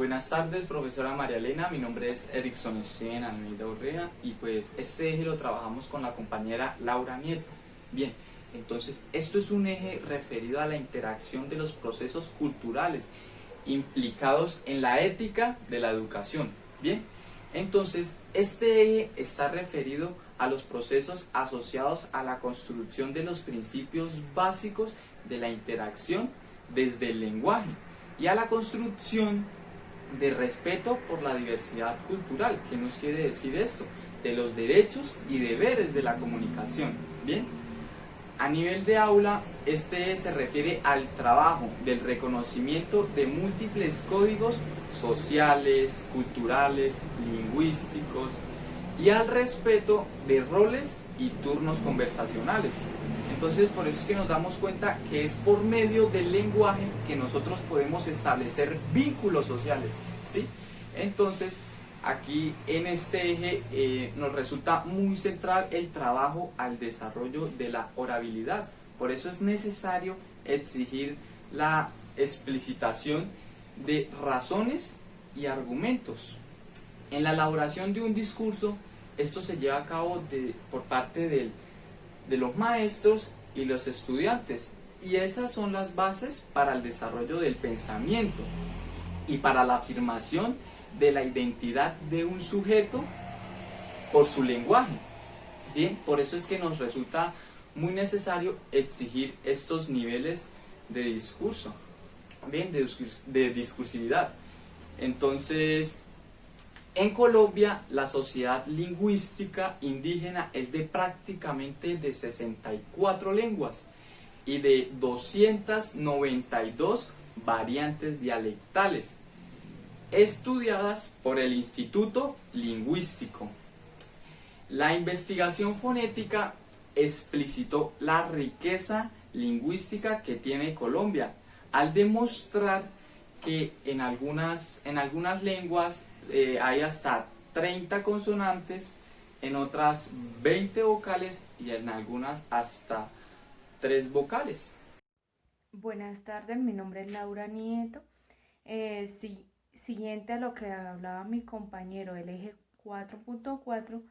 Buenas tardes, profesora María Elena. Mi nombre es Erickson Steven Almeida Urrea y pues este eje lo trabajamos con la compañera Laura Nieto. Bien, entonces esto es un eje referido a la interacción de los procesos culturales implicados en la ética de la educación. Bien, entonces este eje está referido a los procesos asociados a la construcción de los principios básicos de la interacción desde el lenguaje y a la construcción de respeto por la diversidad cultural. ¿Qué nos quiere decir esto? De los derechos y deberes de la comunicación. Bien, a nivel de aula, este se refiere al trabajo del reconocimiento de múltiples códigos sociales, culturales, lingüísticos y al respeto de roles y turnos conversacionales. Entonces, por eso es que nos damos cuenta que es por medio del lenguaje que nosotros podemos establecer vínculos sociales, ¿sí? Entonces, aquí en este eje nos resulta muy central el trabajo al desarrollo de la orabilidad. Por eso es necesario exigir la explicitación de razones y argumentos. En la elaboración de un discurso, esto se lleva a cabo por parte de los maestros y los estudiantes, y esas son las bases para el desarrollo del pensamiento y para la afirmación de la identidad de un sujeto por su lenguaje. Bien, por eso es que nos resulta muy necesario exigir estos niveles de discurso, bien, de discursividad. Entonces, en Colombia, la sociedad lingüística indígena es de prácticamente de 64 lenguas y de 292 variantes dialectales, estudiadas por el Instituto Lingüístico. La investigación fonética explicitó la riqueza lingüística que tiene Colombia, al demostrar que en algunas lenguas hay hasta 30 consonantes, en otras 20 vocales y en algunas hasta 3 vocales. Buenas tardes, mi nombre es Laura Nieto. Siguiente a lo que hablaba mi compañero del eje 4.4,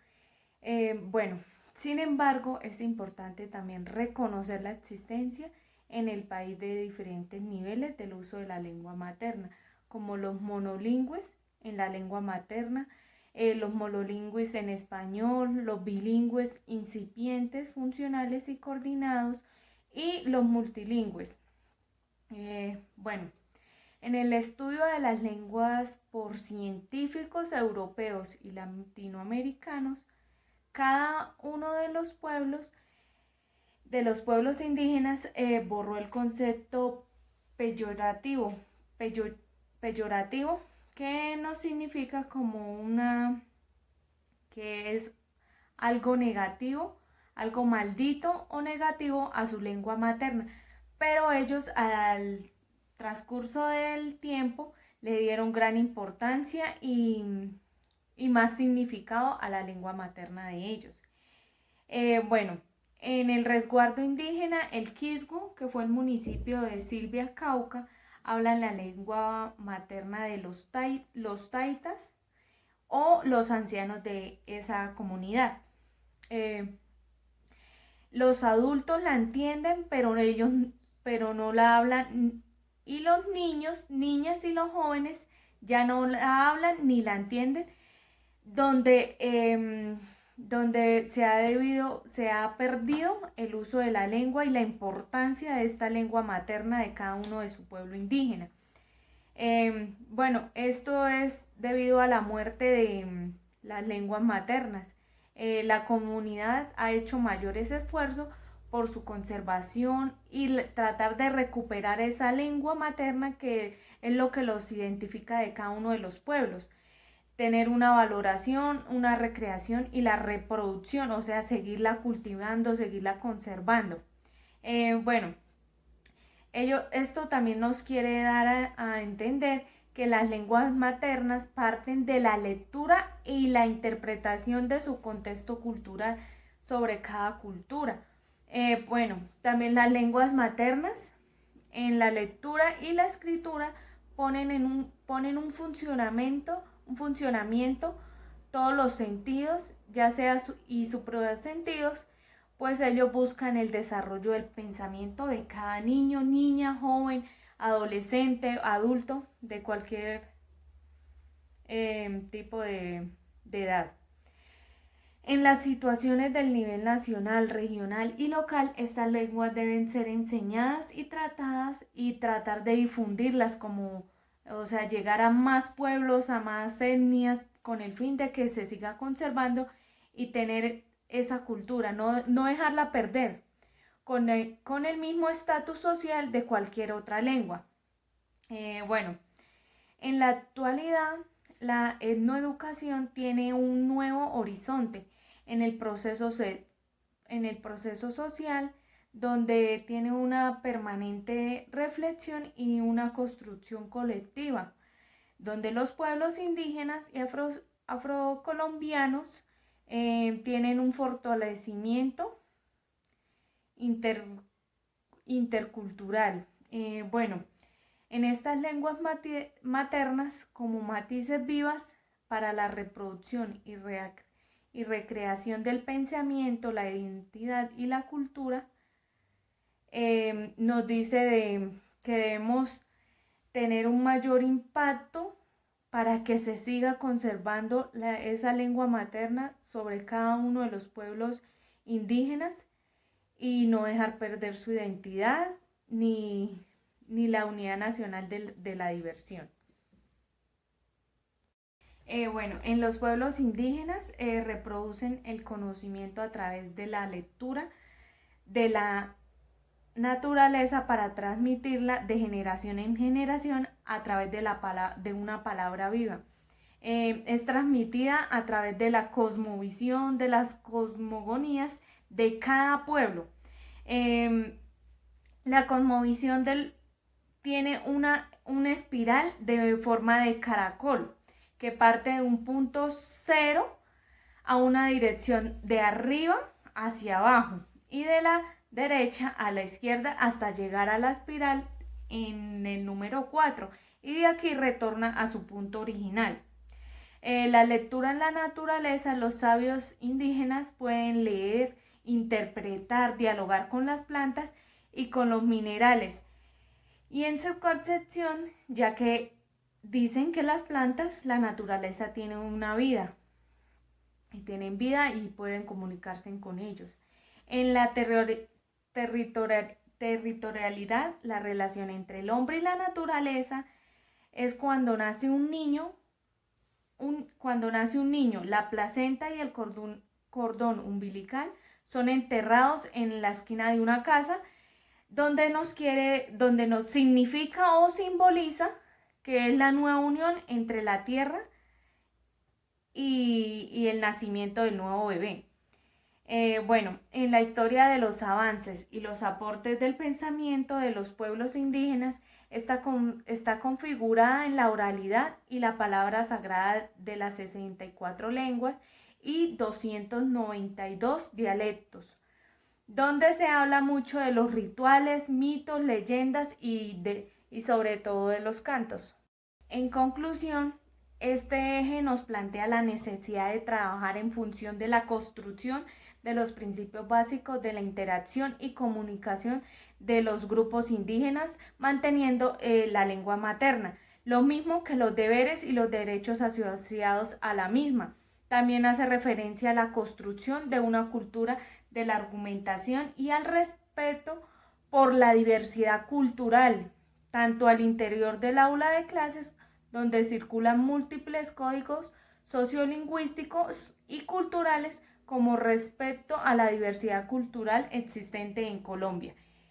bueno, sin embargo, es importante también reconocer la existencia en el país de diferentes niveles del uso de la lengua materna, como los monolingües en la lengua materna, los monolingües en español, los bilingües incipientes, funcionales y coordinados, y los multilingües. Bueno, en el estudio de las lenguas por científicos europeos y latinoamericanos, cada uno de los pueblos indígenas borró el concepto peyorativo, peyorativo, que no significa que es algo negativo, algo maldito o negativo a su lengua materna. Pero ellos al transcurso del tiempo le dieron gran importancia y más significado a la lengua materna de ellos. Bueno, en el resguardo indígena, el Quisgu, que fue el municipio de Silvia, Cauca, hablan la lengua materna de los taitas o los ancianos de esa comunidad. Los adultos la entienden, pero no la hablan, y los niños, niñas y los jóvenes ya no la hablan ni la entienden, donde se ha perdido el uso de la lengua y la importancia de esta lengua materna de cada uno de su pueblo indígena. Bueno, esto es debido a la muerte de las lenguas maternas. La comunidad ha hecho mayores esfuerzos por su conservación y tratar de recuperar esa lengua materna que es lo que los identifica de cada uno de los pueblos. Tener una valoración, una recreación y la reproducción, o sea, seguirla cultivando, seguirla conservando. Bueno, esto también nos quiere dar a entender que las lenguas maternas parten de la lectura y la interpretación de su contexto cultural sobre cada cultura. Bueno, también las lenguas maternas en la lectura y la escritura ponen un funcionamiento todos los sentidos, ya sea y suprasentidos, pues ellos buscan el desarrollo del pensamiento de cada niño, niña, joven, adolescente, adulto, de cualquier tipo de edad. En las situaciones del nivel nacional, regional y local, estas lenguas deben ser enseñadas y tratadas y tratar de difundirlas o sea, llegar a más pueblos, a más etnias, con el fin de que se siga conservando y tener esa cultura, no dejarla perder, con el mismo estatus social de cualquier otra lengua. Bueno, en la actualidad, la etnoeducación tiene un nuevo horizonte en el proceso social, donde tiene una permanente reflexión y una construcción colectiva, donde los pueblos indígenas y afrocolombianos tienen un fortalecimiento intercultural. Bueno, en estas lenguas maternas como matices vivas para la reproducción y recreación del pensamiento, la identidad y la cultura, nos dice que debemos tener un mayor impacto para que se siga conservando esa lengua materna sobre cada uno de los pueblos indígenas y no dejar perder su identidad ni la unidad nacional de la diversión. Bueno, en los pueblos indígenas reproducen el conocimiento a través de la lectura de la naturaleza para transmitirla de generación en generación a través de una palabra viva. Es transmitida a través de la cosmovisión, de las cosmogonías de cada pueblo. La cosmovisión tiene una espiral de forma de caracol que parte de un punto cero a una dirección de arriba hacia abajo y de la derecha a la izquierda hasta llegar a la espiral en el número 4 y de aquí retorna a su punto original. La lectura en la naturaleza, los sabios indígenas pueden leer, interpretar, dialogar con las plantas y con los minerales. Y en su concepción, ya que dicen que las plantas, la naturaleza tiene una vida, y tienen vida y pueden comunicarse con ellos. En la territorialidad, la relación entre el hombre y la naturaleza es cuando nace un niño, la placenta y el cordón umbilical son enterrados en la esquina de una casa donde nos significa o simboliza que es la nueva unión entre la tierra y el nacimiento del nuevo bebé. Bueno, en la historia de los avances y los aportes del pensamiento de los pueblos indígenas está configurada en la oralidad y la palabra sagrada de las 64 lenguas y 292 dialectos, donde se habla mucho de los rituales, mitos, leyendas y sobre todo de los cantos. En conclusión, este eje nos plantea la necesidad de trabajar en función de la construcción de los principios básicos de la interacción y comunicación de los grupos indígenas, manteniendo la lengua materna, lo mismo que los deberes y los derechos asociados a la misma. También hace referencia a la construcción de una cultura de la argumentación y al respeto por la diversidad cultural, tanto al interior del aula de clases, donde circulan múltiples códigos sociolingüísticos y culturales, como respecto a la diversidad cultural existente en Colombia